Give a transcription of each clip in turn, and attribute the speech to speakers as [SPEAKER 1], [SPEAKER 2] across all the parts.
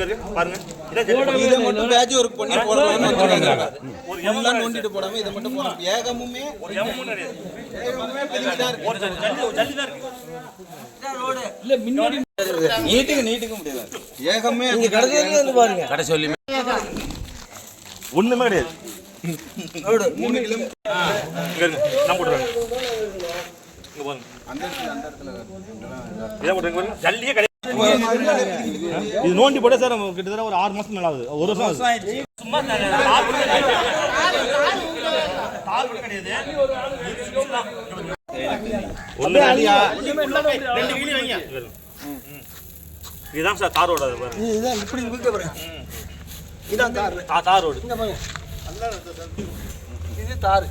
[SPEAKER 1] எங்க இருக்கு பாருங்க.
[SPEAKER 2] இதை மட்டும் பேட்ச் ஒர்க் பண்ணி போடலாம்னு வச்சிருக்காங்க. ஒரு எம்லாம் நோண்டிட்டு போடாம இதை மட்டும் போடலாம். ஏகமுமே
[SPEAKER 1] ஒரு எம்மும் கிடையாது.
[SPEAKER 2] ஏகமுமே பெருசா இருக்கு.
[SPEAKER 1] ஒரு ஜல்லி தான் இருக்கு.
[SPEAKER 3] ரோடு இல்ல முன்னாடி
[SPEAKER 2] நீட்டுக்கு முடியல. ஏகமே
[SPEAKER 3] நீங்க கடைசில வந்து பாருங்க.
[SPEAKER 4] கடை சொல்லி
[SPEAKER 1] ஒண்ணுமே கிடையாது.
[SPEAKER 3] ரோடு
[SPEAKER 2] 3 கிலோமீட்டர்
[SPEAKER 1] இங்க இருக்கு. நான் போடுறேன். இங்க பாருங்க.
[SPEAKER 2] அந்த இடத்துல
[SPEAKER 1] இத போடுறேன் பாருங்க. ஜல்லியே கிடையாது. இது நோண்டி போட சார் கிட்டத்தட்ட ஒரு 6 மாசம் மேல ஆகுது. ஒரு வருஷம் ஆகுது. சும்மா தால் கூட கிடையாது. ஒண்ணு அடியா 2 கிலோ வைங்க. இதுதான் சார் தார் ரோடு பாருங்க.
[SPEAKER 3] இதுதான் இப்படி விக்க போறேன். இதான் தார்.
[SPEAKER 1] தார் ரோடு.
[SPEAKER 3] இங்க பாருங்க. இது தார்.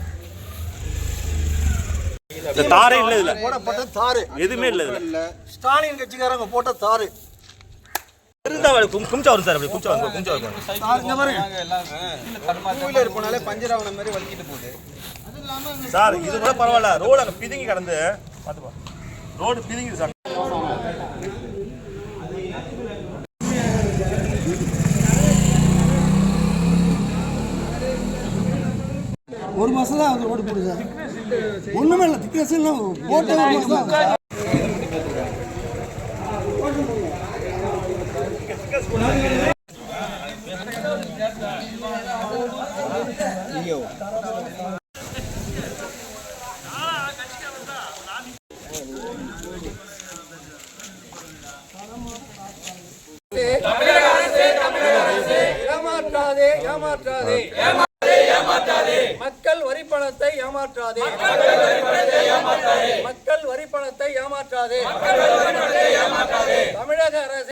[SPEAKER 1] இந்த தாரே இல்ல இதுல.
[SPEAKER 3] போடப்பட்ட தார்.
[SPEAKER 1] எதுமே இல்ல இதுல.
[SPEAKER 3] ஸ்டாலின் கட்சிக்காரங்க போட்ட தார்.
[SPEAKER 1] இருந்தா கும்ச்சா வரும் சார் அப்படி கும்ச்சா வரும்.
[SPEAKER 3] இங்க பாருங்க.
[SPEAKER 2] டூ வீலர் போனாலே பஞ்சர் ஆவன மாதிரி வலிக்கிட்டு போகுது.
[SPEAKER 1] சார் இது கூட பரவாயில்ல. ரோடு அங்க பிதுங்கி கடந்து பாத்துப்பா. Road பிதுங்கி sir.
[SPEAKER 3] ஒரு மாசம் தான் அது ரோடு போடுது. ஒண்ணுமே இல்ல. திக்னஸ் இல்ல. போட்டே ஒரு மாசம் தான்.
[SPEAKER 5] மக்கள் வரி பணத்தை ஏமாற்றாதே. மக்கள் வரி பணத்தை ஏமாற்றாதே. தமிழக அரசு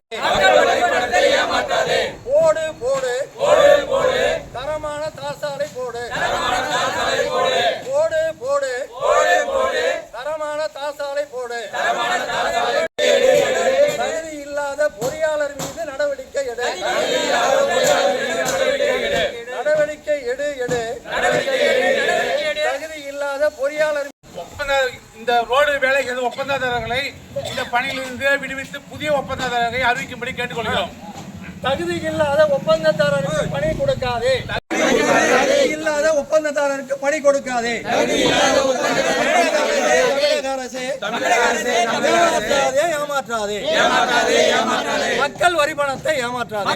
[SPEAKER 5] போடு போடு தரமான தார்சாலை போடு. போடு போடு தரமான தார்சாலை போடு. தகுதி இல்லாத பொறியாளர் மீது நடவடிக்கை எடு. நடவடிக்கை எடு. தகுதி இல்லாத பொறியாளர்
[SPEAKER 6] இந்த ரோடு வேலை ஒப்பந்ததாரர்களை இந்த பணியிலிருந்து விடுவித்து புதிய ஒப்பந்ததாரர்களை அறிவிக்கும்படி கேட்டுக்கொள்கிறோம்.
[SPEAKER 5] தகுதி இல்லாத ஒப்பந்ததாரருக்கு பணி கொடுக்காதே. இல்லாத ஒப்பந்ததாரருக்கு பணி கொடுக்காதே. ஏமாற்றாதே. மக்கள் வரி பணத்தை ஏமாற்றாதே.